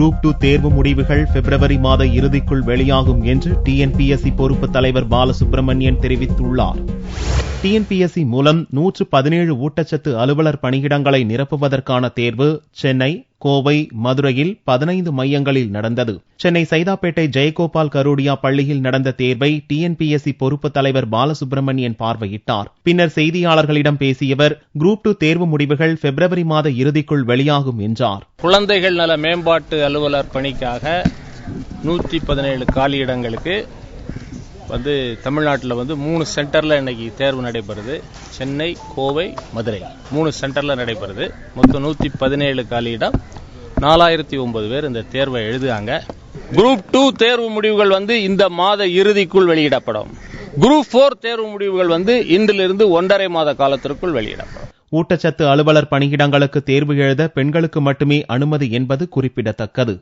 Group 2 தேர்வு முடிவுகள் பிப்ரவரி மாத இறுதிக்குள் வெளியாகும் என்று டிஎன்பிஎஸ்சி பொறுப்பு தலைவர் பாலசுப்ரமணியன் தெரிவித்துள்ளார். டிஎன்பிஎஸ்சி மூலம் 117 ஊட்டச்சத்து அலுவலர் பணியிடங்களை நிரப்புவதற்கான தேர்வு சென்னை, கோவை, மதுரையில் 15 மையங்களில் நடந்தது. சென்னை சைதாப்பேட்டை ஜெயகோபால் கரோடியா பள்ளியில் நடந்த தேர்வை டிஎன்பிஎஸ்சி பொறுப்பு தலைவர் பாலசுப்ரமணியன் பார்வையிட்டார். பின்னர் செய்தியாளர்களிடம் பேசியவர், குரூப் 2 தேர்வு முடிவுகள் பிப்ரவரி மாத இறுதிக்குள் வெளியாகும் என்றார். குழந்தைகள் நல மேம்பாட்டு அலுவலர் பணிக்காக 117 காலியிடங்களுக்கு தமிழ்நாட்டில் 3 சென்டர்ல இன்னைக்கு தேர்வு நடைபெறுது. சென்னை, கோவை, மதுரை 3 சென்டர்ல நடைபெறுது. மொத்தம் 117 காலியிடம், 4009 பேர் இந்த தேர்வை எழுதுறாங்க. குரூப் 2 தேர்வு முடிவுகள் இந்த மாத இறுதிக்குள் வெளியிடப்படும். குரூப் 4 தேர்வு முடிவுகள் இன்றிலிருந்து 1.5 மாத காலத்திற்குள் வெளியிடப்படும். ஊட்டச்சத்து அலுவலர் பணியிடங்களுக்கு தேர்வு எழுத பெண்களுக்கு மட்டுமே அனுமதி என்பது குறிப்பிடத்தக்கது.